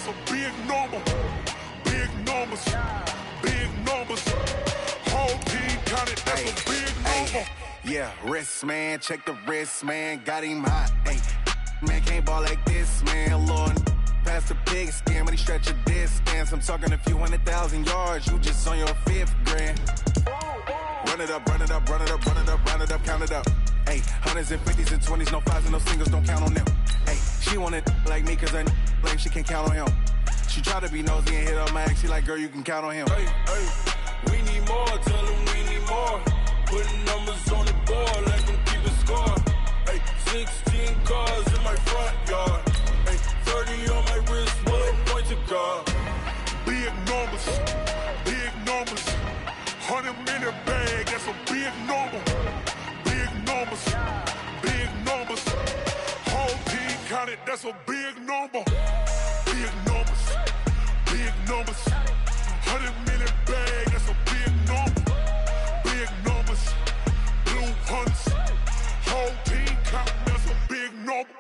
a big number. Big numbers. Big numbers. Whole team counted, that's a big number. Yeah, wrist, man. Check the wrist, man. Got him hot. Ay, man, can't ball like this, man. Lord, past the pig skin when he stretch a distance. I'm talking a few 100,000 yards. You just on your 5th grand. Run it up, run it up, run it up, run it up, run it up, count it up. Hey, hundreds and 50s and 20s, no 5s and no singles, don't count on them. Hey, she wanted like me cause her like she can't count on him. She tried to be nosy and hit up my ex, she like, girl, you can count on him. Hey, we need more, tell them we need more. Putting numbers on the board, let them keep it score. Hey, 16 cars in my front yard. Hey, 30 on my wrist, one point to guard. Big numbers, big numbers. 100-minute bag, that's a big number. Big numbers, big numbers. Whole team counted, that's a big number. Big numbers, big numbers. 100-minute bag, that's a big number. Big numbers, blue hunts. Whole team counting, that's a big number.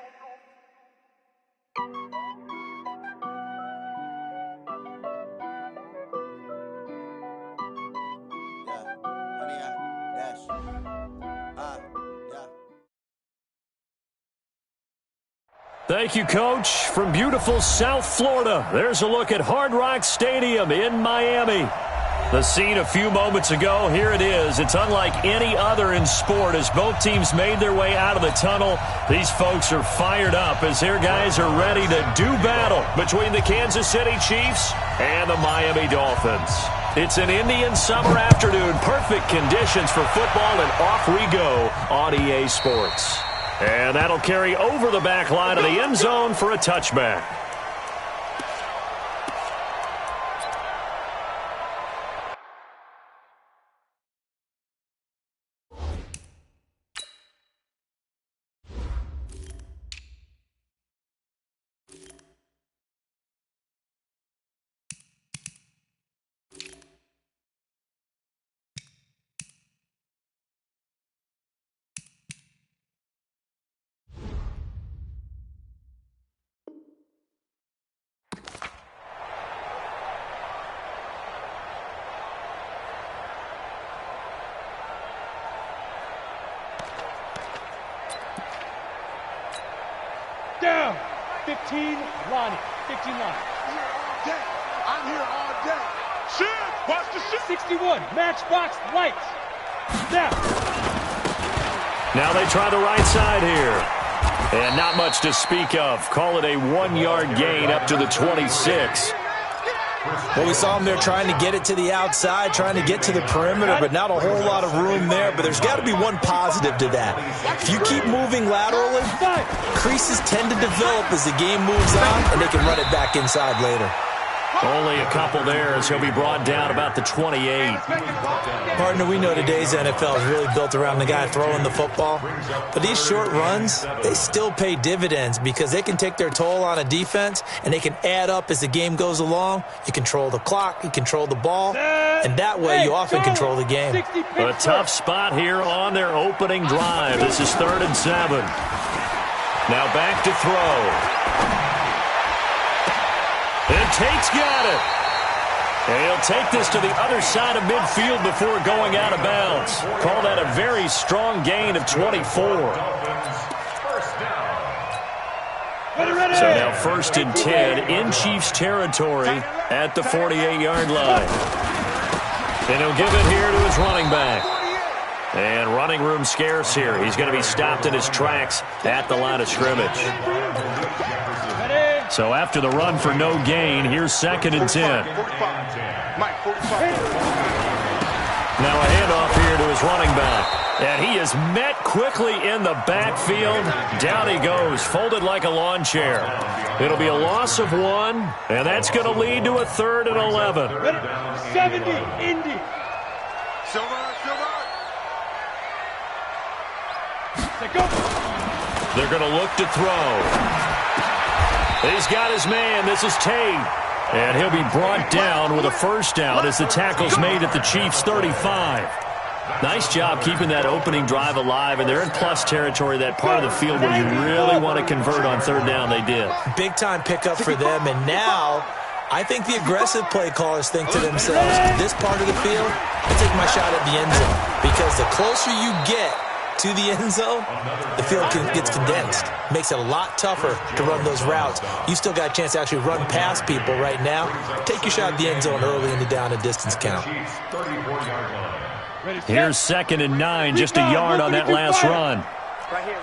Thank you, Coach. From beautiful South Florida, there's a look at Hard Rock Stadium in Miami. The scene a few moments ago, here it is. It's unlike any other in sport as both teams made their way out of the tunnel. These folks are fired up as their guys are ready to do battle between the Kansas City Chiefs and the Miami Dolphins. It's an Indian summer afternoon, perfect conditions for football, and off we go on EA Sports. And that'll carry over the back line of the end zone for a touchback. Down. 15 line. 15 line. I'm here all day. Shit! Watch the shit! 61. Matchbox lights. Now. Now they try the right side here. And not much to speak of. Call it a 1-yard gain up to the 26. Well, we saw him there trying to get it to the outside, trying to get to the perimeter, but not a whole lot of room there. But there's got to be one positive to that. If you keep moving laterally, creases tend to develop as the game moves on, and they can run it back inside later. Only a couple there as he'll be brought down about the 28. Partner, we know today's NFL is really built around the guy throwing the football. But these short runs, they still pay dividends because they can take their toll on a defense, and they can add up as the game goes along. You control the clock, you control the ball, and that way you often control the game. A tough spot here on their opening drive. This is 3rd and 7. Now back to throw. And Tate's got it. And he'll take this to the other side of midfield before going out of bounds. Call that a very strong gain of 24. So now 1st and 10 in Chiefs territory at the 48-yard line. And he'll give it here to his running back. And running room scarce here. He's going to be stopped in his tracks at the line of scrimmage. So after the run for no gain, here's 2nd and 10. Now a handoff here to his running back. And he is met quickly in the backfield. Down he goes, folded like a lawn chair. It'll be a loss of 1, and that's going to lead to a 3rd and 11. 70, Indy. They're going to look to throw. He's got his man. This is Tate. And he'll be brought down with a first down as the tackle's made at the Chiefs' 35. Nice job keeping that opening drive alive, and they're in plus territory, that part of the field where you really want to convert on third down. They did. Big-time pickup for them, and now I think the aggressive play callers think to themselves, this part of the field, I'll take my shot at the end zone, because the closer you get to the end zone, the field gets condensed. Makes it a lot tougher to run those routes. You still got a chance to actually run past people right now. Take your shot at the end zone early in the down and distance count. Here's 2nd and 9, just a yard on that last run. Right here.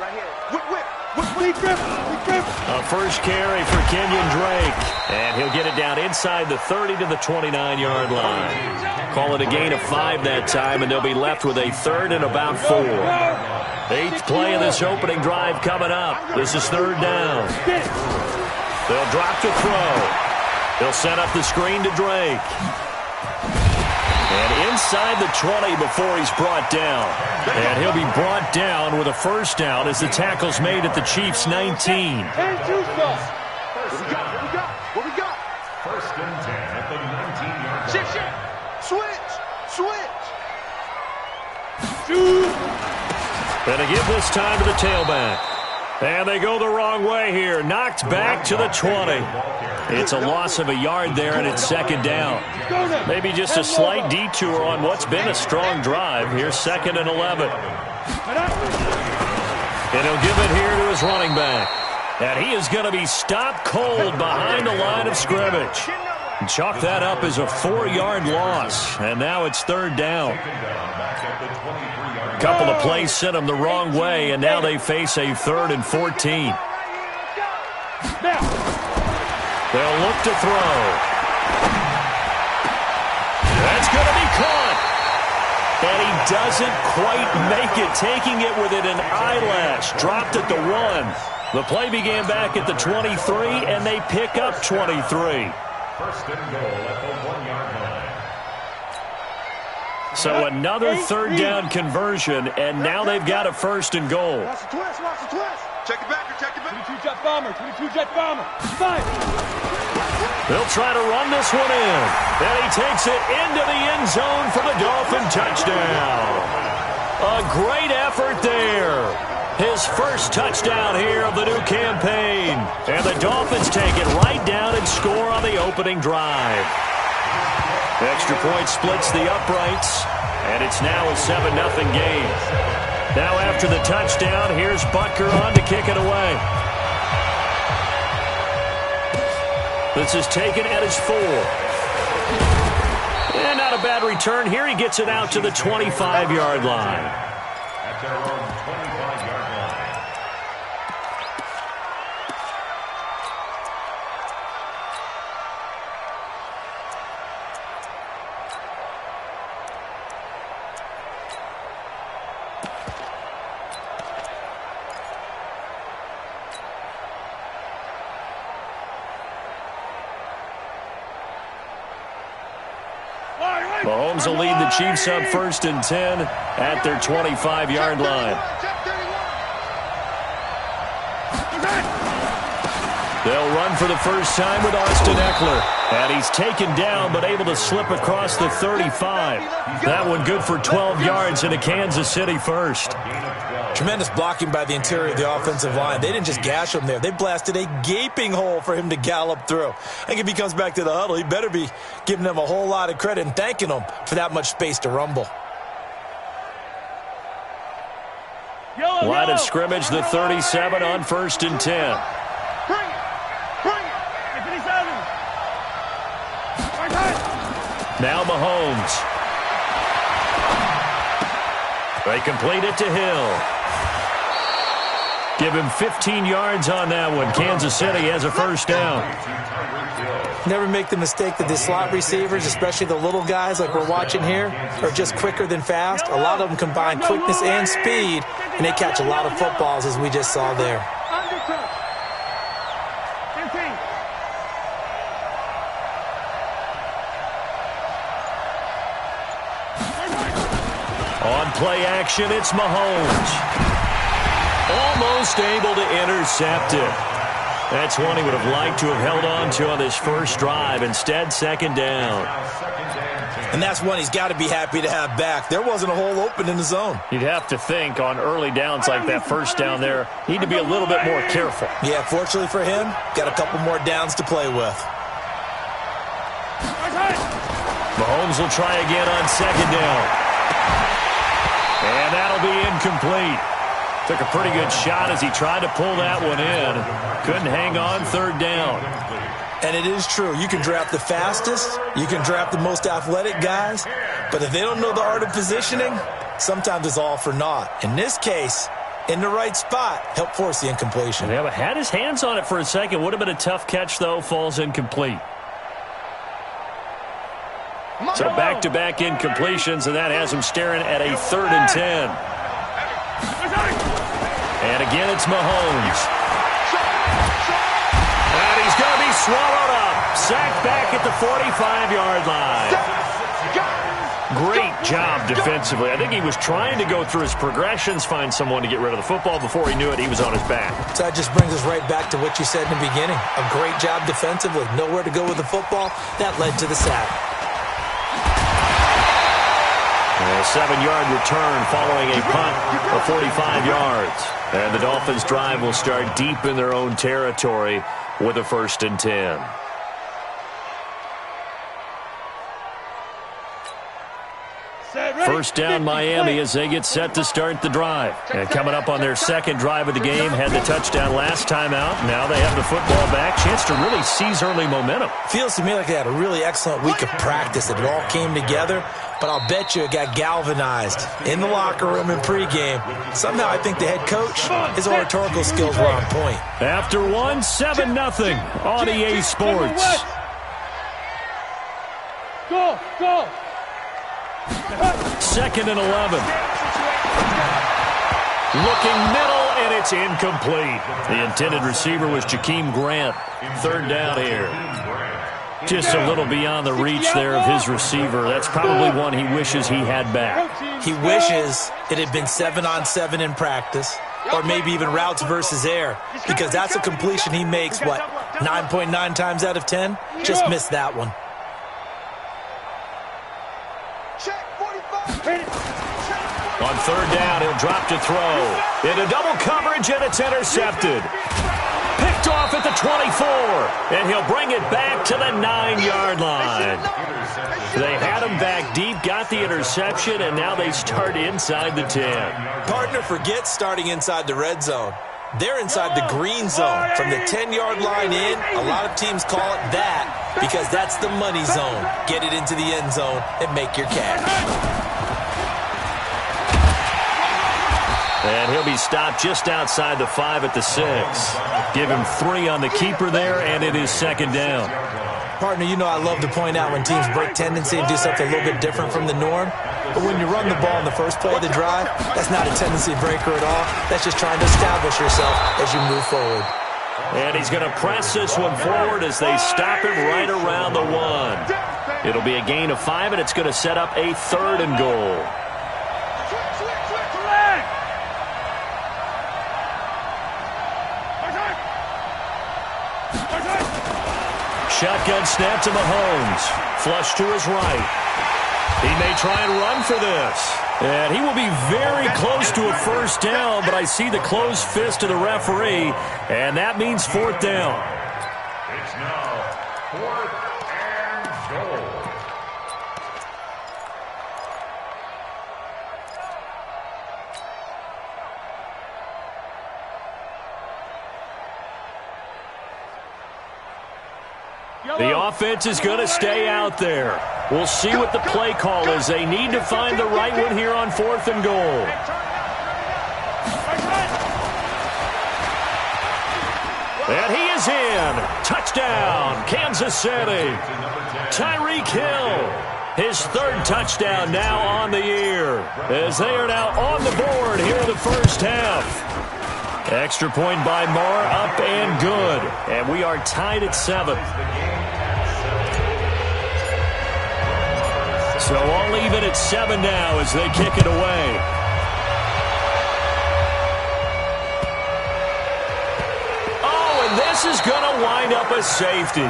A first carry for Kenyon Drake, and he'll get it down inside the 30 to the 29-yard line. Call it a gain of 5 that time, and they'll be left with a 3rd and about 4. 8th play of this opening drive coming up. This is 3rd down. They'll drop to throw. They'll set up the screen to Drake. And inside the 20 before he's brought down. And he'll be brought down with a first down as the tackle's made at the Chiefs' 19. And two stop. What we got? 1st and 10 at the 19-yard line. Switch. And they give this time to the tailback. And they go the wrong way here. Knocked back to the 20. It's a loss of a yard there, and it's 2nd down. Maybe just a slight detour on what's been a strong drive. Here's 2nd and 11. And he'll give it here to his running back. And he is going to be stopped cold behind the line of scrimmage. And chalk that up as a 4-yard loss. And now it's 3rd down. A couple of plays sent them the wrong way, and now they face a 3rd and 14. They'll look to throw. That's going to be caught. And he doesn't quite make it, taking it within an eyelash. Dropped at the 1. The play began back at the 23, and they pick up 23. 1st and goal at the 1-yard line. So another 3rd down conversion, and now they've got a 1st and goal. Watch the twist. Check it back. 22-jet bomber. 22-jet bomber. 5. They'll try to run this one in. And he takes it into the end zone for the Dolphin touchdown. A great effort there. His first touchdown here of the new campaign. And the Dolphins take it right down and score on the opening drive. Extra point splits the uprights, and it's now a 7-0 game. Now after the touchdown, here's Butker on to kick it away. This is taken at his 4. And not a bad return here. He gets it out to the 25-yard line. At their own 25-yard line. Mahomes will lead the Chiefs up 1st and 10 at their 25-yard line. They'll run for the first time with Austin Eckler. And he's taken down but able to slip across the 35. That one good for 12 yards and a Kansas City first. Tremendous blocking by the interior of the offensive line. They didn't just gash him there. They blasted a gaping hole for him to gallop through. I think if he comes back to the huddle, he better be giving them a whole lot of credit and thanking them for that much space to rumble. Line of scrimmage, the 37 on 1st and 10. Now Mahomes. They complete it to Hill. Give him 15 yards on that one. Kansas City has a first down. Never make the mistake that the slot receivers, especially the little guys like we're watching here, are just quicker than fast. A lot of them combine quickness and speed, and they catch a lot of footballs, as we just saw there. On play action, it's Mahomes. Almost able to intercept it. That's one he would have liked to have held on to on this first drive. Instead, 2nd down. And that's one he's got to be happy to have back. There wasn't a hole open in the zone. You'd have to think on early downs like that first down there, need to be a little bit more careful. Yeah, fortunately for him, got a couple more downs to play with. Mahomes will try again on second down. And that'll be incomplete. Took a pretty good shot as he tried to pull that one in. Couldn't hang on third down. And it is true. You can draft the fastest. You can draft the most athletic guys. But if they don't know the art of positioning, sometimes it's all for naught. In this case, in the right spot, helped force the incompletion. Yeah, but had his hands on it for a second. Would have been a tough catch, though. Falls incomplete. So back-to-back incompletions, and that has him staring at a 3rd and 10. And again, it's Mahomes. And he's going to be swallowed up. Sacked back at the 45-yard line. Great job defensively. I think he was trying to go through his progressions, find someone to get rid of the football. Before he knew it, he was on his back. So that just brings us right back to what you said in the beginning. A great job defensively. Nowhere to go with the football. That led to the sack. A 7-yard return following a punt of 45 yards. And the Dolphins' drive will start deep in their own territory with a 1st and 10. First down Miami as they get set to start the drive. And coming up on their second drive of the game, had the touchdown last time out. Now they have the football back. Chance to really seize early momentum. Feels to me like they had a really excellent week of practice. It all came together. But I'll bet you it got galvanized in the locker room in pregame. Somehow I think the head coach, his oratorical skills were on point. After 7-0 on EA Sports. Go, go. 2nd and 11. Looking middle, and it's incomplete. The intended receiver was Jakeem Grant. 3rd down here. Just a little beyond the reach there of his receiver. That's probably one he wishes he had back. He wishes it had been 7-on-7 in practice, or maybe even routes versus air, because that's a completion he makes, 9.9 times out of 10? Just missed that one. On 3rd down, he'll drop to throw. Into double coverage, and it's intercepted. Picked off at the 24, and he'll bring it back to the 9-yard line. They had him back deep, got the interception, and now they start inside the 10. Partner forgets starting inside the red zone. They're inside the green zone. From the 10-yard line in, a lot of teams call it that because that's the money zone. Get it into the end zone and make your cash. And he'll be stopped just outside the 5 at the 6. Give him 3 on the keeper there, and it is 2nd down. Partner, you know I love to point out when teams break tendency and do something a little bit different from the norm. But when you run the ball in the first play of the drive, that's not a tendency breaker at all. That's just trying to establish yourself as you move forward. And he's going to press this one forward as they stop him right around the 1. It'll be a gain of 5, and it's going to set up a 3rd and goal. Shotgun snap to Mahomes. Flush to his right. He may try and run for this. And he will be very close to a 1st down, but I see the closed fist of the referee, and that means 4th down. It's now 4th and goal. The offense is going to stay out there. We'll see what the play call is. They need to find the right one here on 4th and goal. And he is in. Touchdown, Kansas City. Tyreek Hill, his 3rd touchdown now on the year, as they are now on the board here in the first half. Extra point by Moore, up and good. And we are tied at 7. So all even at 7 now as they kick it away. Oh, and this is going to wind up a safety.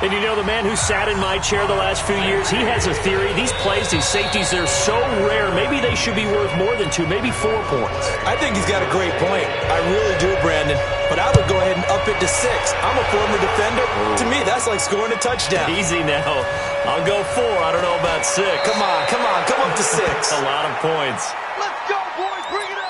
And you know, the man who sat in my chair the last few years, he has a theory. These plays, these safeties, they're so rare. Maybe they should be worth more than 2, maybe 4 points. I think he's got a great point. I really do, Brandon. But I would go ahead and up it to 6. I'm a former defender. To me, that's like scoring a touchdown. Easy now. I'll go 4. I don't know about 6. Come on. Come up to 6. A lot of points. Let's go, boys. Bring it up.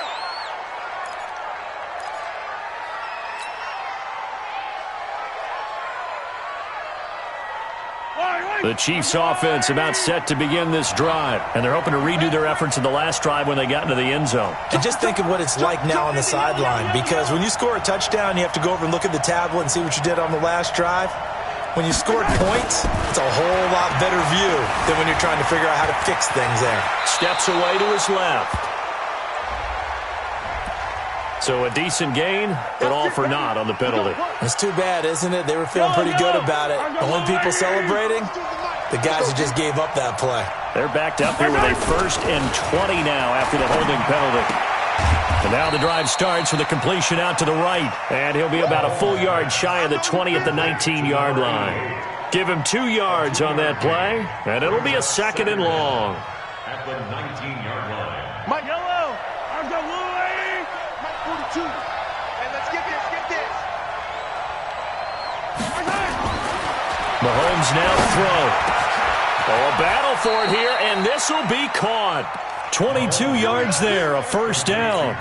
The Chiefs' offense about set to begin this drive, and they're hoping to redo their efforts in the last drive when they got into the end zone. And just think of what it's like now on the sideline, because when you score a touchdown, you have to go over and look at the tablet and see what you did on the last drive. When you scored points, it's a whole lot better view than when you're trying to figure out how to fix things there. Steps away to his left. So a decent gain, but all for naught on the penalty. It's too bad, isn't it? They were feeling pretty good about it. The only people celebrating, the guys who just gave up that play. They're backed up here with a 1st and 20 now after the holding penalty. And now the drive starts with a completion out to the right. And he'll be about a full yard shy of the 20 at the 19-yard line. Give him 2 yards on that play, and it'll be a 2nd and long. At the 19-yard line. Mike Yellow. I've got Lou Lady. Mike 42. Hey, let's get this. Mahomes now throw. Oh, a battle for it here, and this will be caught. 22 yards there, a 1st down.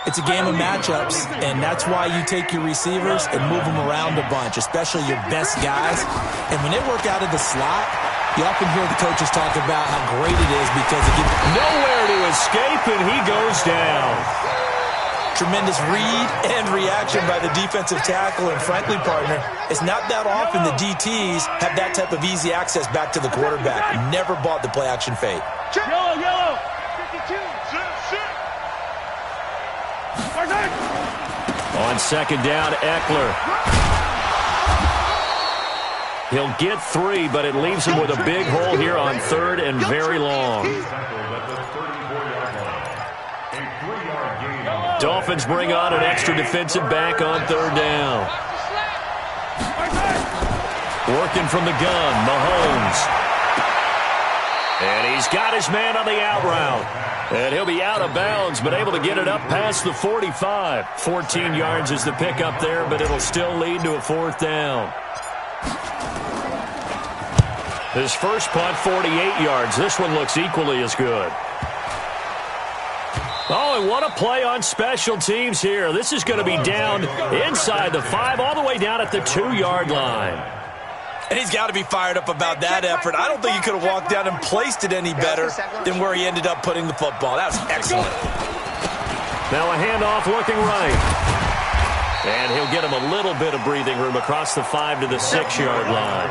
It's a game of matchups, and that's why you take your receivers and move them around a bunch, especially your best guys. And when they work out of the slot, you often hear the coaches talk about how great it is because it gives nowhere to escape, and he goes down. Tremendous read and reaction by the defensive tackle, and frankly, partner, it's not that often the DTs have that type of easy access back to the quarterback. Never bought the play-action fade. Yellow. 52. On 2nd down, Eckler. He'll get 3, but it leaves him with a big hole here on 3rd and very long. Dolphins bring on an extra defensive back on 3rd down. Working from the gun, Mahomes. And he's got his man on the out route. And he'll be out of bounds, but able to get it up past the 45. 14 yards is the pickup there, but it'll still lead to a 4th down. His first punt, 48 yards. This one looks equally as good. Oh, and what a play on special teams here. This is going to be down inside the 5, all the way down at the 2-yard line. And he's got to be fired up about that effort. I don't think he could have walked down and placed it any better than where he ended up putting the football. That was excellent. Now a handoff looking right. And he'll get him a little bit of breathing room across the 5 to the 6-yard line.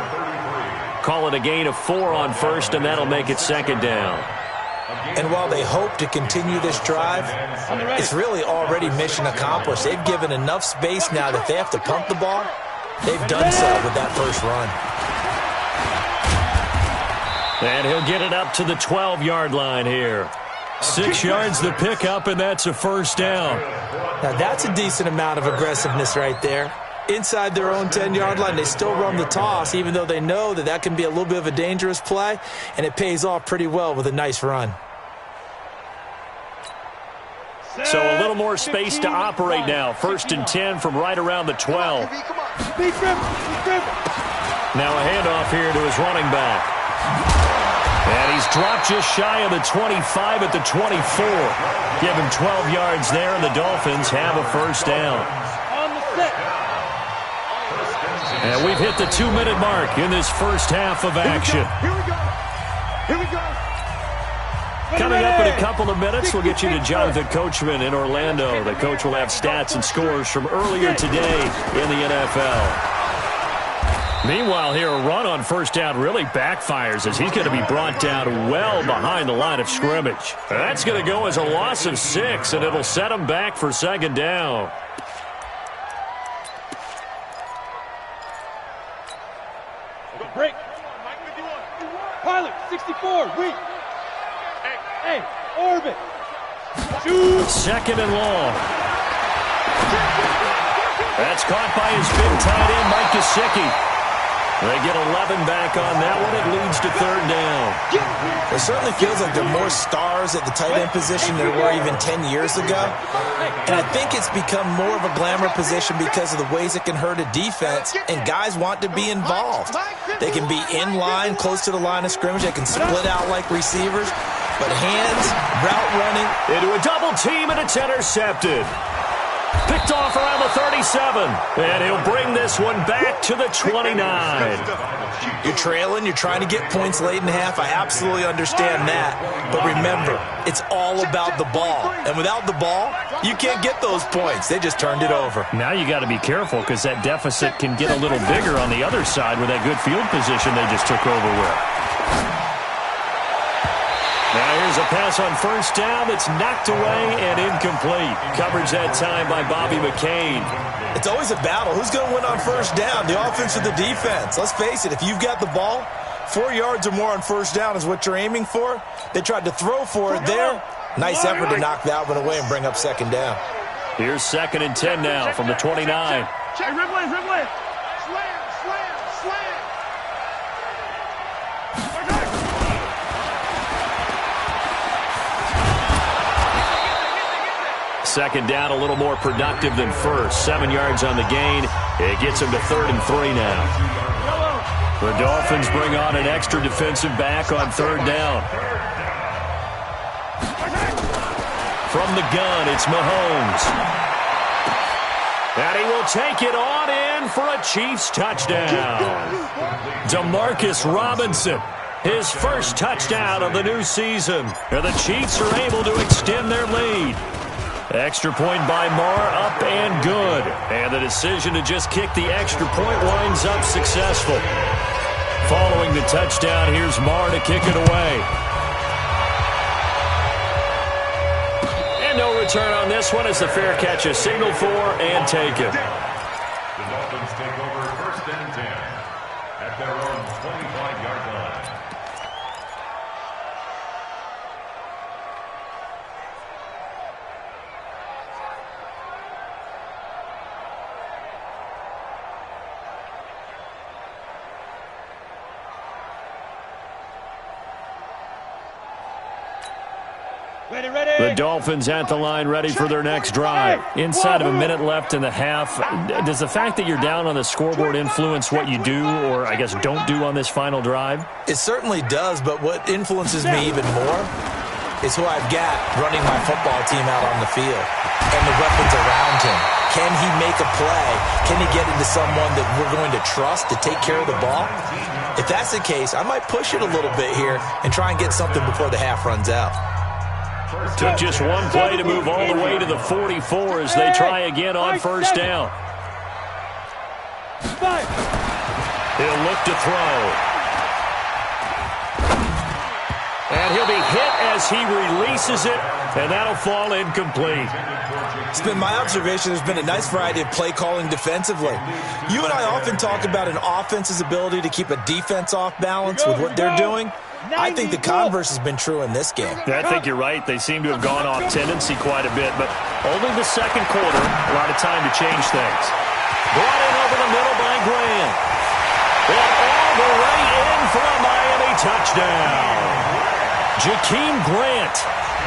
Call it a gain of 4 on 1st, and that'll make it 2nd down. And while they hope to continue this drive, it's really already mission accomplished. They've given enough space now that they have to pump the ball. They've done so with that first run. And he'll get it up to the 12-yard line here. 6 yards the pickup, and that's a 1st down. Now, that's a decent amount of aggressiveness right there. Inside their own 10-yard line, they still run the toss, even though they know that that can be a little bit of a dangerous play, and it pays off pretty well with a nice run. So a little more space to operate now. 1st and 10 from right around the 12. Now a handoff here to his running back. And he's dropped just shy of the 25 at the 24. Give him 12 yards there, and the Dolphins have a 1st down. And we've hit the 2-minute mark in this first half of action. Here we go. Coming up in a couple of minutes, we'll get you to Jonathan Coachman in Orlando. The coach will have stats and scores from earlier today in the NFL. Meanwhile, here, a run on 1st down really backfires as he's going to be brought down well behind the line of scrimmage. That's going to go as a loss of 6, and it'll set him back for 2nd down. Break. Pilot, 64, weak. Hey, orbit. Shoot. 2nd and long. That's caught by his big tight end, Mike Gesicki. They get 11 back on that one. It leads to third down. It certainly feels like there are more stars at the tight end position than there were even 10 years ago. And I think it's become more of a glamour position because of the ways it can hurt a defense, and guys want to be involved. They can be in line, close to the line of scrimmage. They can split out like receivers. But hands, route running. Into a double team, and it's intercepted. Picked off around the 37, and he'll bring this one back to the 29. You're trailing, you're trying to get points late in half. I absolutely understand that. But remember, it's all about the ball. And without the ball, you can't get those points. They just turned it over. Now you got to be careful because that deficit can get a little bigger on the other side with that good field position they just took over with. Now here's a pass on first down that's knocked away and incomplete. Coverage that time by Bobby McCain. It's always a battle. Who's going to win on first down, the offense or the defense? Let's face it, if you've got the ball, 4 yards or more on first down is what you're aiming for. They tried to throw for it there. Nice effort to knock that one away and bring up second down. Here's 2nd and 10 now from the 29. Hey, Ridley. Slam. Second down, a little more productive than first. 7 yards on the gain. It gets him to 3rd and 3 now. The Dolphins bring on an extra defensive back on 3rd down. From the gun, it's Mahomes. And he will take it on in for a Chiefs touchdown. Demarcus Robinson, his first touchdown of the new season. And the Chiefs are able to extend their lead. Extra point by Marr, up and good. And the decision to just kick the extra point winds up successful. Following the touchdown, here's Marr to kick it away. And no return on this one as the fair catch is signaled for and taken. The Dolphins take over 1st and 10 at their own 25-yard line. The Dolphins at the line ready for their next drive. Inside of a minute left in the half, does the fact that you're down on the scoreboard influence what you do or, I guess, don't do on this final drive? It certainly does, but what influences me even more is who I've got running my football team out on the field and the weapons around him. Can he make a play? Can he get into someone that we're going to trust to take care of the ball? If that's the case, I might push it a little bit here and try and get something before the half runs out. Took just one play to move all the way to the 44 as they try again on first down. He'll look to throw. And he'll be hit as he releases it, and that'll fall incomplete. It's been my observation there's been a nice variety of play calling defensively. You and I often talk about an offense's ability to keep a defense off balance with what they're doing. I think the converse has been true in this game. I think you're right. They seem to have gone off tendency quite a bit, but only the second quarter, a lot of time to change things. Brought in over the middle by Grant. And all the way in for a Miami touchdown. Jakeem Grant,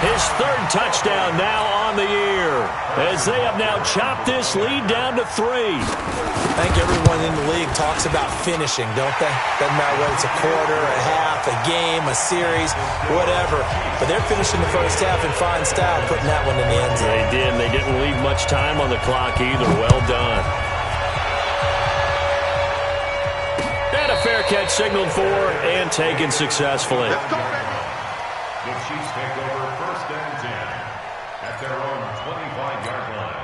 his 3rd touchdown now on the year, as they have now chopped this lead down to 3. I think everyone in the league talks about finishing, don't they? Doesn't matter whether it's a quarter, a half, a game, a series, whatever. But they're finishing the first half in fine style, putting that one in the end zone. They did. They didn't leave much time on the clock either. Well done. And a fair catch signaled for and taken successfully. The Chiefs take over 1st and 10 at their own 25-yard line.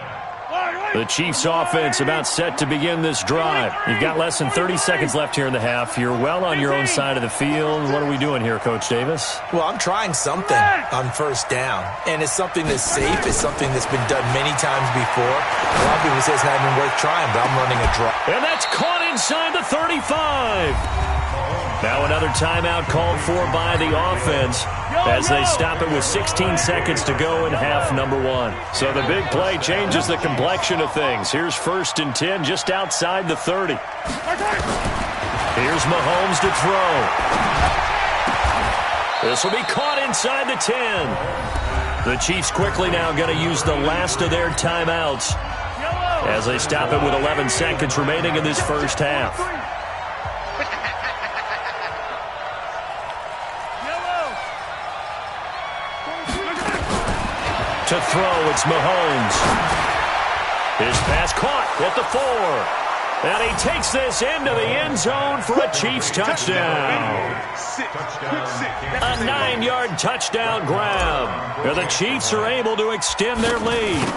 The Chiefs offense about set to begin this drive. You've got less than 30 seconds left here in the half. You're well on your own side of the field. What are we doing here, Coach Davis? Well, I'm trying something on first down. And it's something that's safe. It's something that's been done many times before. A lot of people say it's not even worth trying, but I'm running a draw. And that's caught inside the 35. Now another timeout called for by the offense as they stop it with 16 seconds to go in half number 1. So the big play changes the complexion of things. Here's 1st and 10 just outside the 30. Here's Mahomes to throw. This will be caught inside the 10. The Chiefs quickly now going to use the last of their timeouts as they stop it with 11 seconds remaining in this first half. To throw, it's Mahomes. His pass caught at the 4. And he takes this into the end zone for a Chiefs touchdown. A 9-yard touchdown grab. And the Chiefs are able to extend their lead.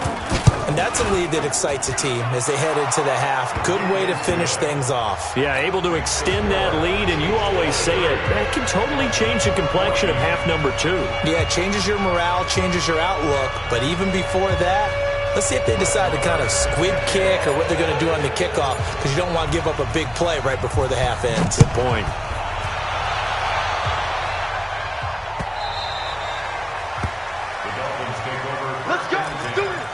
And that's a lead that excites a team as they head into the half. Good way to finish things off. Yeah, able to extend that lead, and you always say it, that can totally change the complexion of half number 2. Yeah, it changes your morale, changes your outlook. But even before that, let's see if they decide to kind of squib kick or what they're going to do on the kickoff, because you don't want to give up a big play right before the half ends. Good point. Let's go. Let's do it.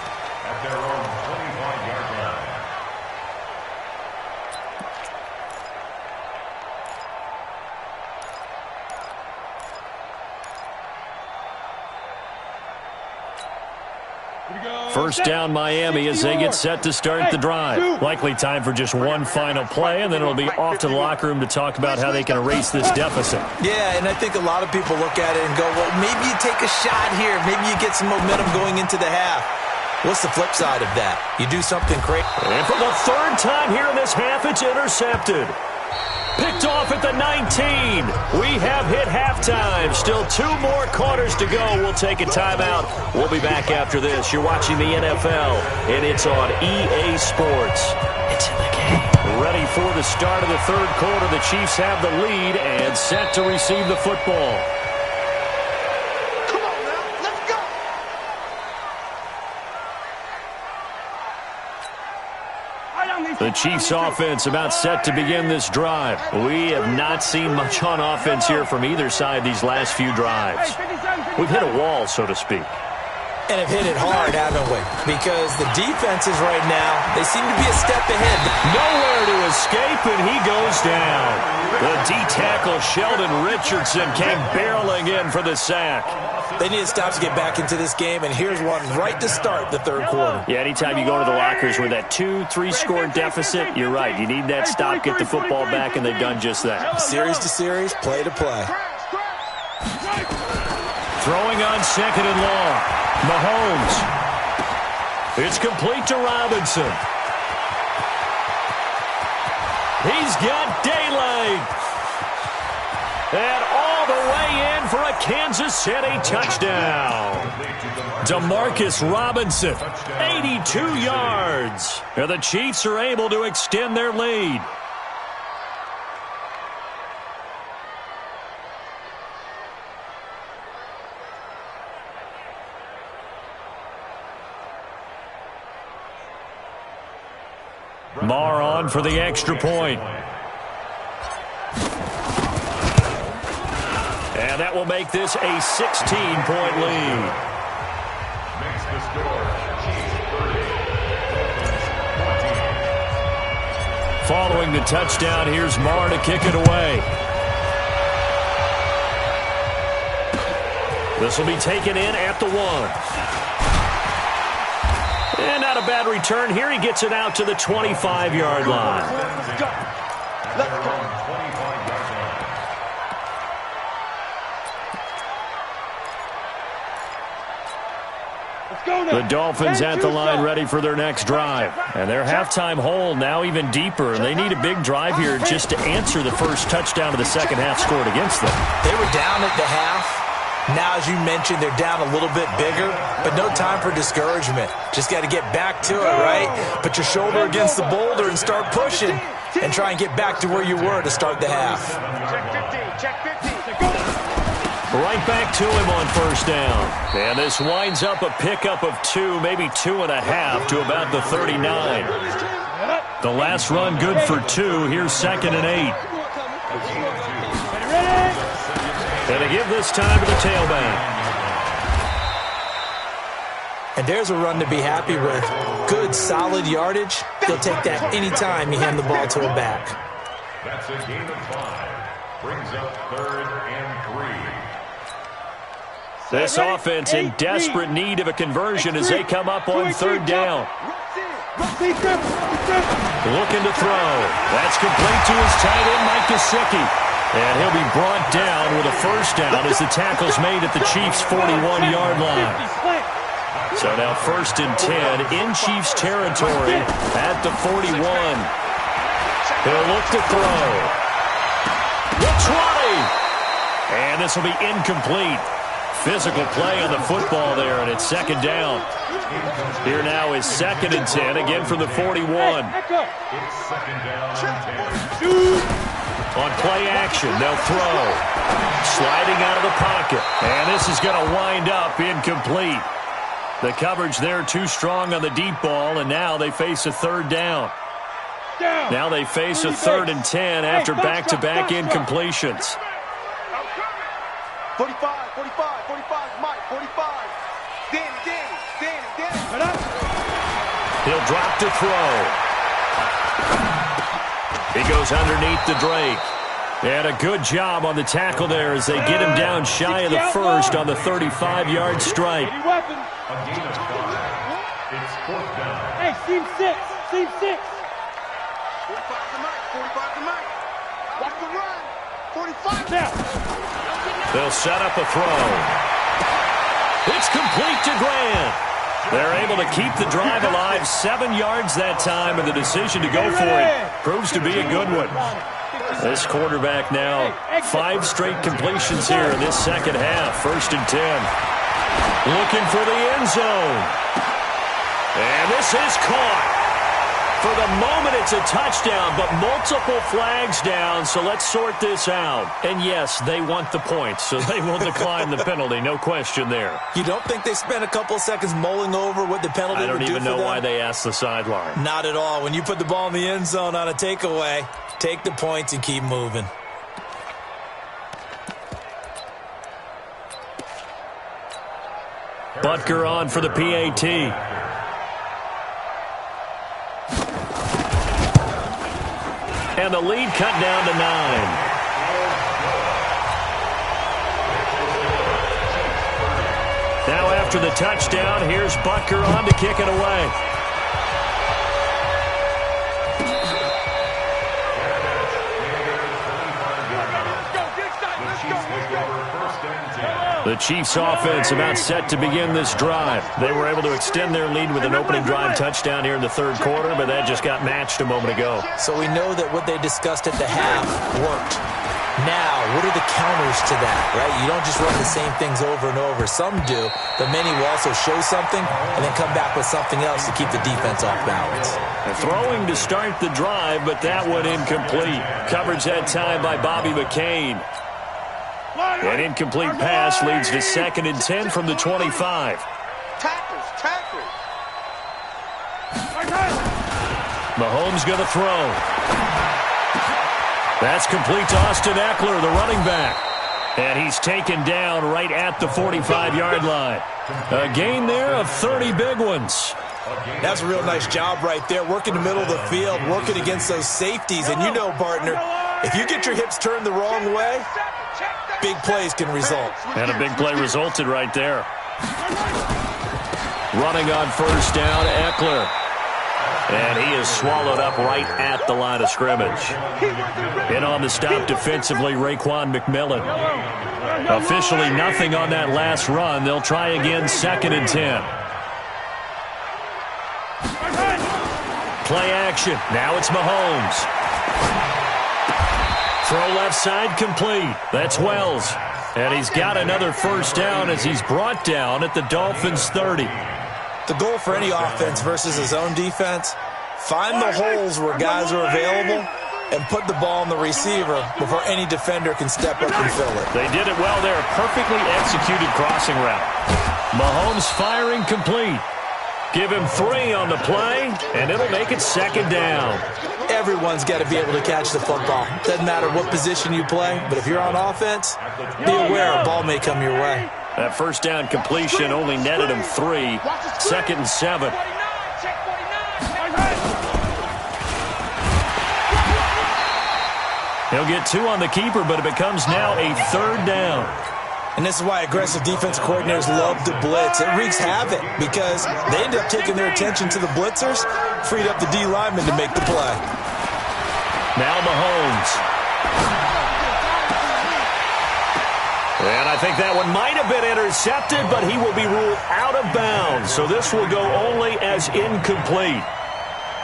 At their own 25-yard line. First down Miami as they get set to start the drive. Likely time for just one final play, and then it'll be off to the locker room to talk about how they can erase this deficit. Yeah, and I think a lot of people look at it and go, well, maybe you take a shot here. Maybe you get some momentum going into the half. What's the flip side of that? You do something crazy. And for the 3rd time here in this half, it's intercepted. Picked off at the 19. We have hit halftime. Still 2 more quarters to go. We'll take a timeout. We'll be back after this. You're watching the NFL, and it's on EA Sports. It's in the game. Ready for the start of the 3rd quarter. The Chiefs have the lead and set to receive the football. Come on now. Let's go. The Chiefs offense about set to begin this drive. We have not seen much on offense here from either side these last few drives. We've hit a wall, so to speak. And have hit it hard, haven't we? Because the defenses right now, they seem to be a step ahead. Nowhere to escape, and he goes down. The D-tackle Sheldon Richardson came barreling in for the sack. They need to stop to get back into this game, and here's one right to start the 3rd quarter. Yeah, anytime you go to the lockers with that 2-3 score deficit, you're right. You need that stop, get the football back, and they've done just that. Series to series, play to play. Throwing on 2nd and long. Mahomes. It's complete to Robinson. He's got daylight. And all the way in for a Kansas City touchdown. Demarcus Robinson, 82 yards. And the Chiefs are able to extend their lead. Marr on for the extra point. And that will make this a 16-point lead. Makes the score Chiefs 30, 20. Following the touchdown, here's Marr to kick it away. This will be taken in at the 1. And not a bad return here. He gets it out to the 25-yard line. Let's go. Let's go. The Dolphins at the line ready for their next drive. And their halftime hole now even deeper. And they need a big drive here just to answer the first touchdown of the second half scored against them. They were down at the half. Now, as you mentioned, they're down a little bit bigger, but no time for discouragement. Just got to get back to it, right? Put your shoulder against the boulder and start pushing and try and get back to where you were to start the half. Check 15. Check 15. Right back to him on first down. And this winds up a pickup of 2, maybe 2.5 to about the 39. The last run good for 2. Here's 2nd and 8. And to give this time to the tailback. And there's a run to be happy with. Good, solid yardage. He'll take that anytime you hand the ball to a back. That's a gain of 5. Brings up 3rd and 3. This offense in desperate need of a conversion as they come up on 3rd down. Looking to throw. That's complete to his tight end, Mike Gesicki. And he'll be brought down with a first down as the tackle's made at the Chiefs' 41-yard line. So now 1st and 10 in Chiefs territory at the 41. He'll look to throw. The 20. And this will be incomplete. Physical play on the football there, and it's 2nd down. Here now is 2nd and 10, again from the 41. It's 2nd down and 10. On play action, they'll throw. Sliding out of the pocket. And this is going to wind up incomplete. The coverage there too strong on the deep ball, and now they face a 3rd down. Now they face a 3rd and 10 after back-to-back incompletions. 45, 45, 45, Mike, 45. Danny. He'll drop to throw. He goes underneath the Drake. And a good job on the tackle there as they get him down shy of the first on the 35-yard strike. A gain of 5. It's 4th down. Hey, seam 6. 45 to Mike, 45 to Mike. Watch the run. 45 now. They'll set up a throw. It's complete to Grant. They're able to keep the drive alive 7 yards that time, and the decision to go for it proves to be a good one. This quarterback now, 5 straight completions here in this second half. 1st and 10. Looking for the end zone. And this is caught. For the moment, it's a touchdown, but multiple flags down, so let's sort this out. And yes, they want the points, so they will decline the penalty, no question there. You don't think they spent a couple seconds mulling over what the penalty would do for them? I don't even know why they asked the sideline. Not at all. When you put the ball in the end zone on a takeaway, take the points and keep moving. Butker on for the PAT. And the lead cut down to 9. Now after the touchdown, here's Butker on to kick it away. The Chiefs offense about set to begin this drive. They were able to extend their lead with an opening drive touchdown here in the 3rd quarter, but that just got matched a moment ago. So we know that what they discussed at the half worked. Now, what are the counters to that, right? You don't just run the same things over and over. Some do, but many will also show something and then come back with something else to keep the defense off balance. Throwing to start the drive, but that one incomplete. Coverage that time by Bobby McCain. An incomplete pass leads to 2nd and 10 from the 25. Tackles. Mahomes going to throw. That's complete to Austin Eckler, the running back. And he's taken down right at the 45-yard line. A gain there of 30 big ones. That's a real nice job right there, working the middle of the field, working against those safeties. And you know, partner, if you get your hips turned the wrong way, big plays can result. And a big play resulted right there. Running on 1st down, Eckler. And he is swallowed up right at the line of scrimmage. In on the stop defensively, Raekwon McMillan. Officially nothing on that last run. They'll try again, 2nd and 10. Play action. Now it's Mahomes. Throw left side complete. That's Wells. And he's got another 1st down as he's brought down at the Dolphins' 30. The goal for any offense versus his own defense, find the holes where guys are available and put the ball on the receiver before any defender can step up and fill it. They did it well there. Perfectly executed crossing route. Mahomes firing complete. Give him 3 on the play, and it'll make it second down. Everyone's got to be able to catch the football. Doesn't matter what position you play, but if you're on offense, be aware a ball may come your way. That first down completion only netted him 3. 2nd and 7. He'll get 2 on the keeper, but it becomes now a 3rd down. And this is why aggressive defense coordinators love to blitz. It wreaks havoc because they end up taking their attention to the blitzers, freed up the D lineman to make the play. Now Mahomes. And I think that one might have been intercepted, but he will be ruled out of bounds. So this will go only as incomplete.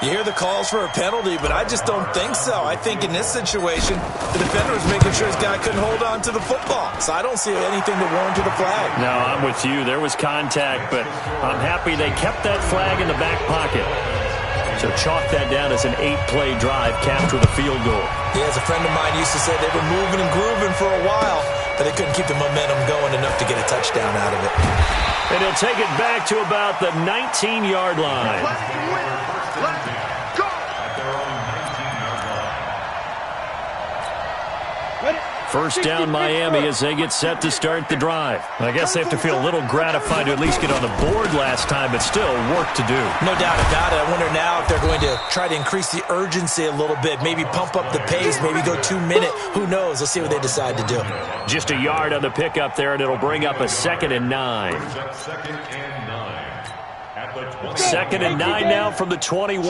You hear the calls for a penalty, but I just don't think so. I think in this situation, the defender was making sure his guy couldn't hold on to the football. So I don't see anything to warrant a flag. No, I'm with you. There was contact, but I'm happy they kept that flag in the back pocket. So chalk that down as an 8-play drive capped with a field goal. Yeah, as a friend of mine used to say, they were moving and grooving for a while, but they couldn't keep the momentum going enough to get a touchdown out of it. And he'll take it back to about the 19-yard line. First down Miami as they get set to start the drive. I guess they have to feel a little gratified to at least get on the board last time, but still work to do. No doubt about it. I wonder now if they're going to try to increase the urgency a little bit, maybe pump up the pace, maybe go 2-minute. Who knows? Let's see what they decide to do. Just a yard on the pickup there, and it'll bring up a 2nd and 9. 2nd and 9 now from the 21. And we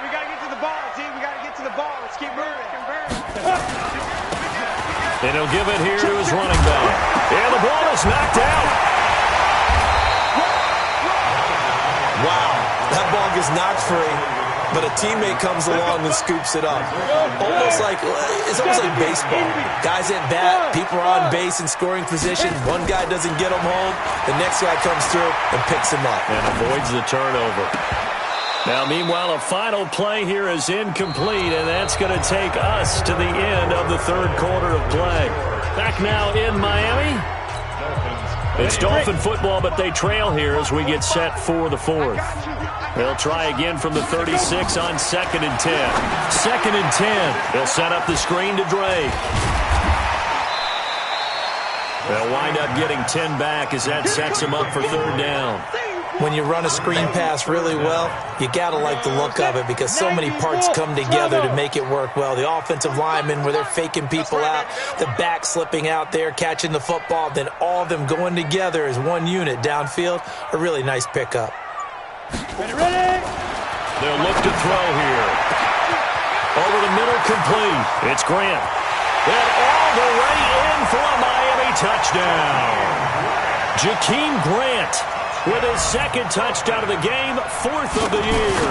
got to get to the ball, team. We got to get to the ball. Let's keep moving. And he'll give it here to his running back. And the ball is knocked out. Wow, that ball gets knocked free, but a teammate comes along and scoops it up. It's almost like baseball. Guys at bat, people are on base in scoring position. One guy doesn't get him home. The next guy comes through and picks him up. And avoids the turnover. Now, meanwhile, a final play here is incomplete, and that's going to take us to the end of the 3rd quarter of play. Back now in Miami. It's Dolphin football, but they trail here as we get set for the 4th. They'll try again from the 36 on 2nd and 10. 2nd and 10. They'll set up the screen to Drake. They'll wind up getting 10 back as that sets them up for 3rd down. When you run a screen pass really well, you got to like the look of it because so many parts come together to make it work well. The offensive linemen where they're faking people out, the back slipping out there, catching the football, then all of them going together as one unit downfield, a really nice pickup. Ready? They'll look to throw here. Over the middle, complete. It's Grant. And all the way in for a Miami touchdown. Jakeem Grant with his 2nd touchdown of the game, 4th of the year,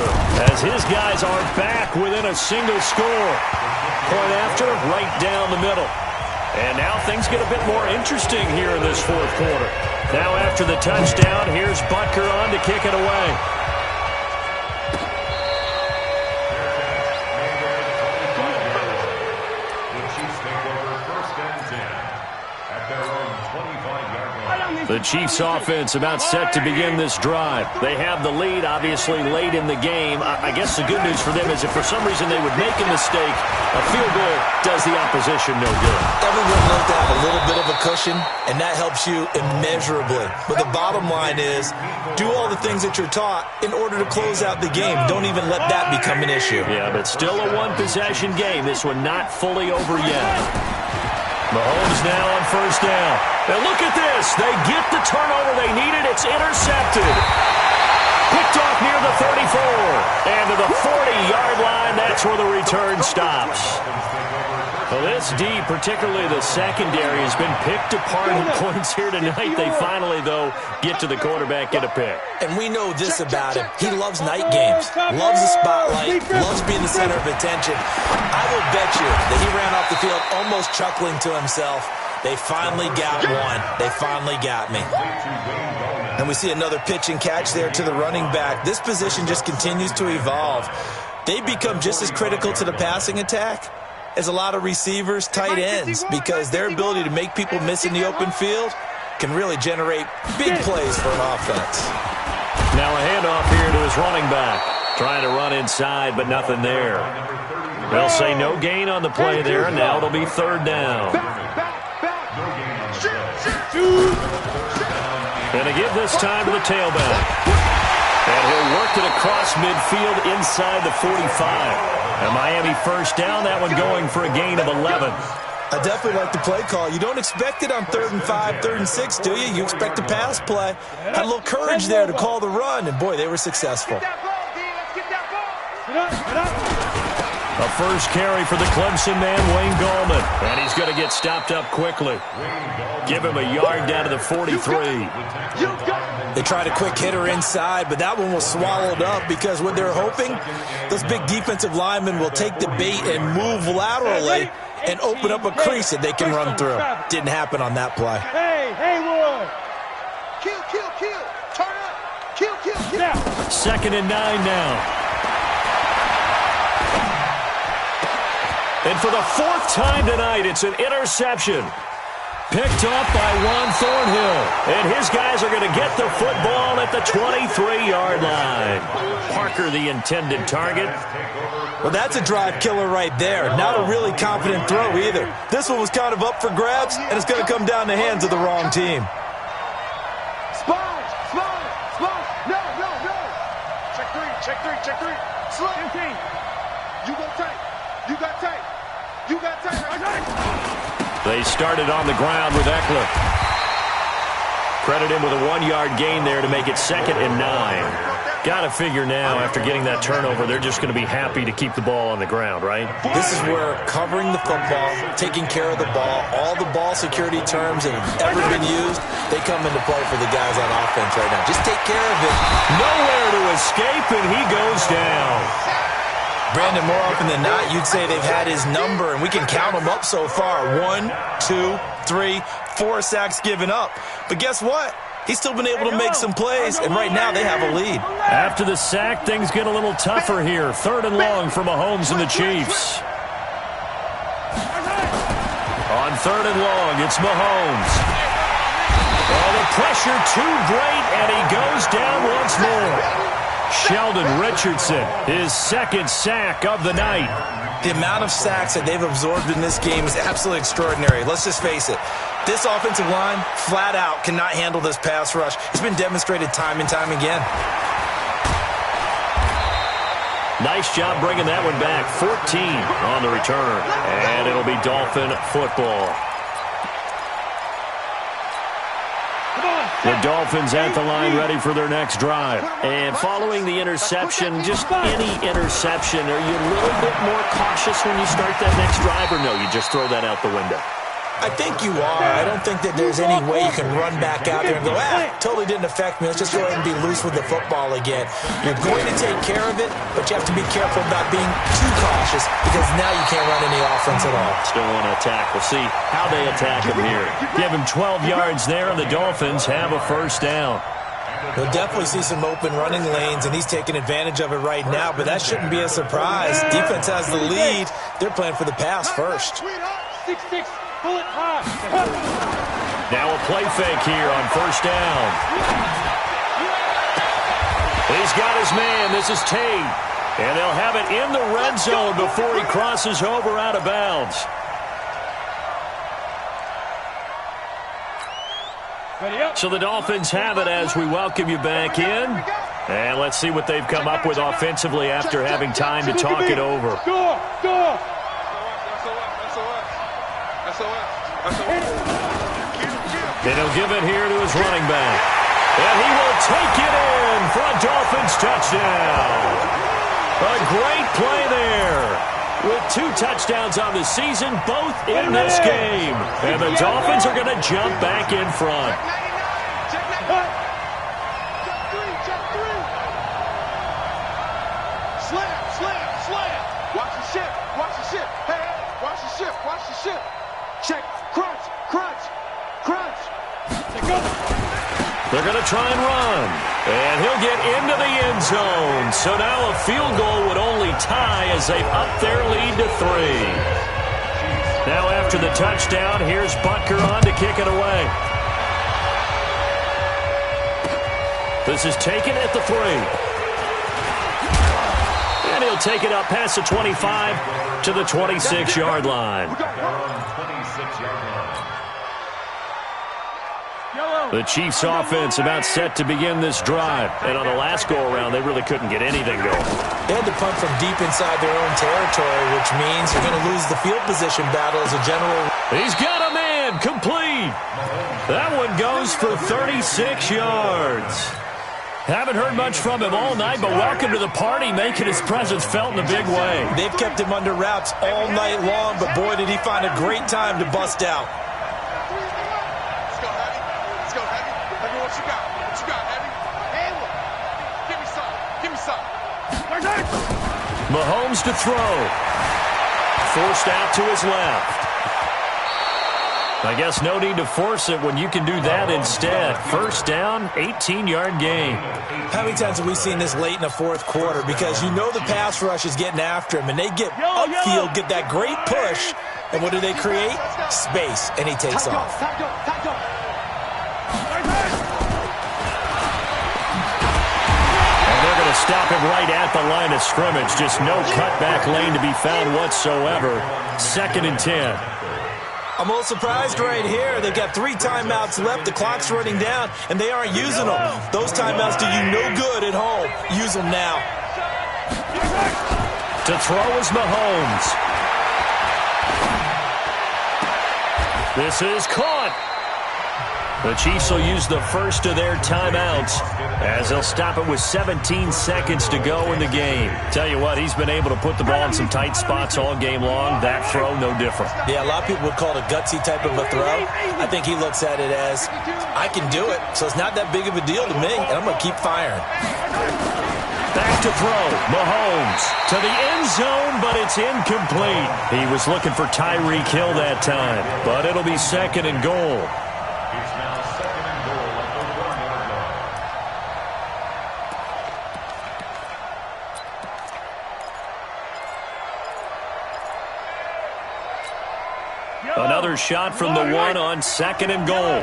as his guys are back within a single score. Point after, right down the middle. And now things get a bit more interesting here in this 4th quarter. Now after the touchdown, here's Butker on to kick it away. The Chiefs offense about set to begin this drive. They have the lead, obviously, late in the game. I guess the good news for them is if for some reason they would make a mistake, a field goal does the opposition no good. Everyone loves to have a little bit of a cushion, and that helps you immeasurably. But the bottom line is, do all the things that you're taught in order to close out the game. Don't even let that become an issue. Yeah, but still a one-possession game. This one not fully over yet. Mahomes now on 1st down. Now look at this. They get the turnover they needed. It's intercepted. Picked off near the 34. And to the 40-yard line, that's where the return stops. Well, this D, particularly the secondary, has been picked apart in points here tonight. They finally, though, get to the quarterback, get a pick. And we know this about him. He loves night games, loves the spotlight, loves being the center of attention. I will bet you that he ran off the field almost chuckling to himself. They finally got one. They finally got me. And we see another pitch and catch there to the running back. This position just continues to evolve. They become just as critical to the passing attack as a lot of receivers, tight ends, because their ability to make people miss in the open field can really generate big plays for an offense. Now a handoff here to his running back. Trying to run inside, but nothing there. They'll say no gain on the play there, and now it'll be third down. Going to give this time to the tailback. And he'll work it across midfield inside the 45. And Miami first down, that one going for a gain of 11. I definitely like the play call. You don't expect it on 3rd and 5, 3rd and 6, do you? You expect a pass play. Had a little courage there to call the run, and boy, they were successful. A first carry for the Clemson man, Wayne Gallman. And he's going to get stopped up quickly. Give him a yard down to the 43. They tried a quick hitter inside, but that one was swallowed up because what they're hoping, those big defensive linemen will take the bait and move laterally and open up a crease that they can run through. Didn't happen on that play. Hey, Haywood. Kill. Turn up. Kill. 2nd and 9 now. And for the 4th time tonight, it's an interception. Picked up by Juan Thornhill. And his guys are going to get the football at the 23-yard line. Parker, the intended target. Well, that's a drive killer right there. Not a really confident throw either. This one was kind of up for grabs, and it's going to come down the hands of the wrong team. Sponge. No. Check three. Slow. You got tape. They started on the ground with Eckler. Credit him with a 1-yard gain there to make it 2nd and 9. Got to figure now, after getting that turnover, they're just going to be happy to keep the ball on the ground, right? This is where covering the football, taking care of the ball, all the ball security terms that have ever been used, they come into play for the guys on offense right now. Just take care of it. Nowhere to escape, and he goes down. Brandon, more often than not, you'd say they've had his number, and we can count them up so far. 1, 2, 3, 4 sacks given up. But guess what? He's still been able to make some plays, and right now they have a lead. After the sack, things get a little tougher here. 3rd and long for Mahomes and the Chiefs. On 3rd and long, it's Mahomes. Oh, the pressure too great, and he goes down once more. Sheldon Richardson, his 2nd sack of the night. The amount of sacks that they've absorbed in this game is absolutely extraordinary. Let's just face it. This offensive line, flat out, cannot handle this pass rush. It's been demonstrated time and time again. Nice job bringing that one back. 14 on the return. And it'll be Dolphin football. The Dolphins at the line ready for their next drive. And following the interception, just any interception, are you a little bit more cautious when you start that next drive, or no, you just throw that out the window? I think you are. I don't think that there's any way you can run back out there and go, totally didn't affect me. Let's just go ahead and be loose with the football again. You're going to take care of it, but you have to be careful about being too cautious because now you can't run any offense at all. Still want to attack. We'll see how they attack him here. Give him 12 yards there, and the Dolphins have a first down. We'll definitely see some open running lanes, and he's taking advantage of it right now, but that shouldn't be a surprise. Defense has the lead. They're playing for the pass first. 6-6. Now a play fake here on first down. He's got his man. This is Tate. And they'll have it in the red zone before he crosses over out of bounds. So the Dolphins have it as we welcome you back in. And let's see what they've come up with offensively after having time to talk it over. And he'll give it here to his running back. And he will take it in for a Dolphins touchdown. A great play there. With 2 touchdowns on the season, both in this game. And the Dolphins are going to jump back in front. Slam. Watch the ship. Hey, watch the ship. Check. Crunch. They're going to try and run. And he'll get into the end zone. So now a field goal would only tie as they've upped their lead to 3. Now after the touchdown, here's Butker on to kick it away. This is taken at the 3. And he'll take it up past the 25 to the 26-yard line. The Chiefs offense about set to begin this drive. And on the last go-around, they really couldn't get anything going. They had to punt from deep inside their own territory, which means you're going to lose the field position battle as a general. He's got a man, complete. That one goes for 36 yards. Haven't heard much from him all night, but welcome to the party, making his presence felt in a big way. They've kept him under wraps all night long, but boy, did he find a great time to bust out. Mahomes to throw. Forced out to his left. I guess no need to force it when you can do that instead. First down, 18-yard gain. How many times have we seen this late in the fourth quarter? Because you know the pass rush is getting after him, and they get upfield, get that great push, and what do they create? Space, and he takes off. Stop him right at the line of scrimmage. Just no cutback lane to be found whatsoever. 2nd and 10. I'm a little surprised right here. They've got 3 timeouts left. The clock's running down, and they aren't using them. Those timeouts do you no good at home. Use them now. To throw is Mahomes. This is caught. The Chiefs will use the first of their timeouts as they'll stop it with 17 seconds to go in the game. Tell you what, he's been able to put the ball in some tight spots all game long. That throw, no different. Yeah, a lot of people would call it a gutsy type of a throw. I think he looks at it as, I can do it, so it's not that big of a deal to me, and I'm going to keep firing. Back to throw. Mahomes to the end zone, but it's incomplete. He was looking for Tyreek Hill that time, but it'll be 2nd and goal. Another shot from the 1 on 2nd and goal.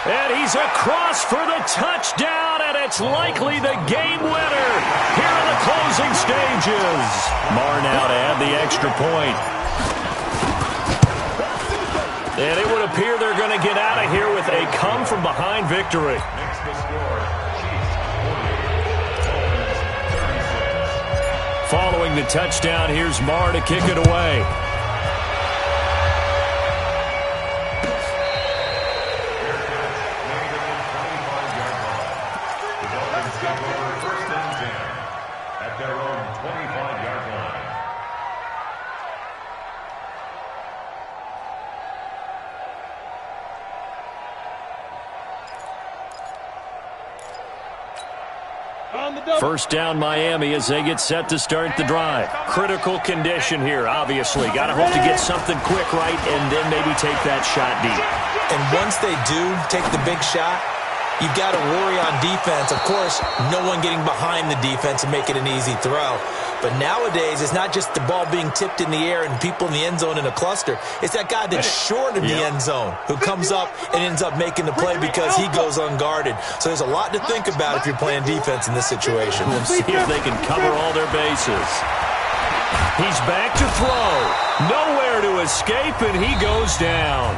And he's across for the touchdown, and it's likely the game winner here in the closing stages. Marr now to add the extra point. And it would appear they're going to get out of here with a come-from-behind victory. Following the touchdown, here's Marr to kick it away. At their own 25-yard line. First down Miami as they get set to start the drive. Critical condition here, obviously. Got to hope to get something quick right and then maybe take that shot deep. And once they do take the big shot, you've got to worry on defense. Of course, no one getting behind the defense and make it an easy throw. But nowadays, it's not just the ball being tipped in the air and people in the end zone in a cluster. It's that guy that's short of the end zone who comes up and ends up making the play because he goes unguarded. So there's a lot to think about if you're playing defense in this situation. We'll see if they can cover all their bases. He's back to throw. Nowhere to escape, and he goes down.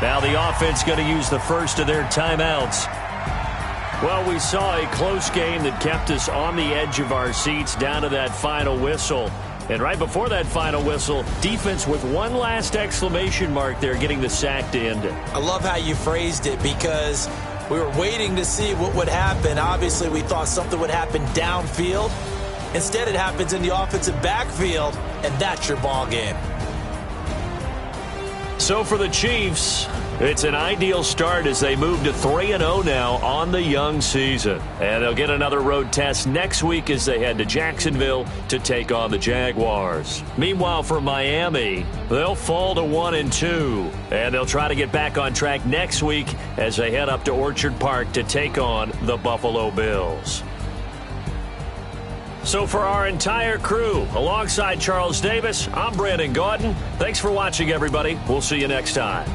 Now the offense going to use the first of their timeouts. Well, we saw a close game that kept us on the edge of our seats down to that final whistle. And right before that final whistle, defense with one last exclamation mark there, getting the sack to end it. I love how you phrased it because we were waiting to see what would happen. Obviously, we thought something would happen downfield. Instead, it happens in the offensive backfield, and that's your ball game. So for the Chiefs, it's an ideal start as they move to 3-0 now on the young season. And they'll get another road test next week as they head to Jacksonville to take on the Jaguars. Meanwhile, for Miami, they'll fall to 1-2. And they'll try to get back on track next week as they head up to Orchard Park to take on the Buffalo Bills. So for our entire crew, alongside Charles Davis, I'm Brandon Gaudin. Thanks for watching, everybody. We'll see you next time.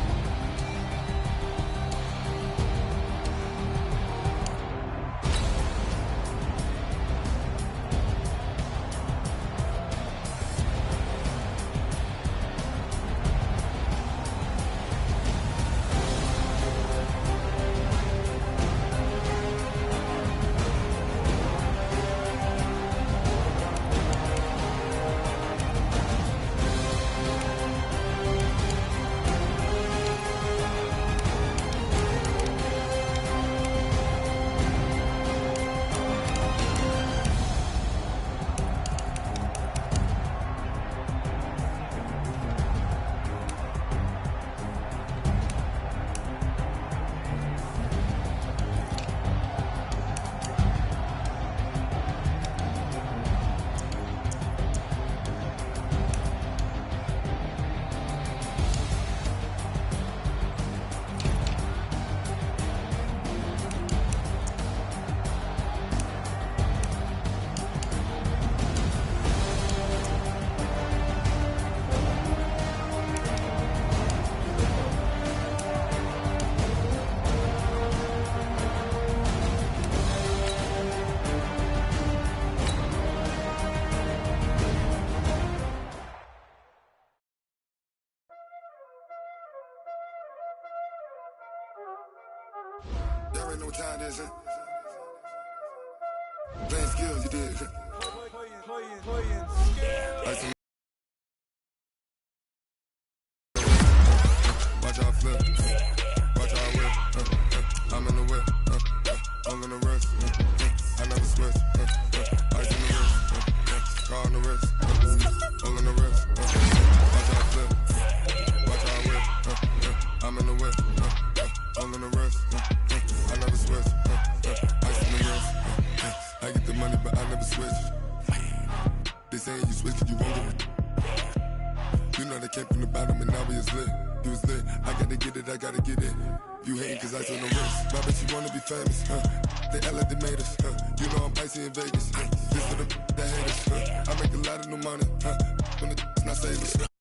Y'all already know what time it is, huh? Playing skills, you did. Watch out flip, watch out whip. I'm in the whip, all in the wrist. I never switch. Ice in the wrist, car on the wrist, all in the wrist. Watch out flip, watch out whip. I'm in the whip, all in the wrist. I never switch. Ice in the wrist. I get the money, but I never switch. They saying you switch, you won't get it. You know they came from the bottom and now we is lit. You was lit, I gotta get it, I gotta get it. You hating cause ice on the wrist. My bitch, you wanna be famous, They act like they made us, You know I'm icy in Vegas, This for the that hate us, I make a lot of new money, When it's not saving,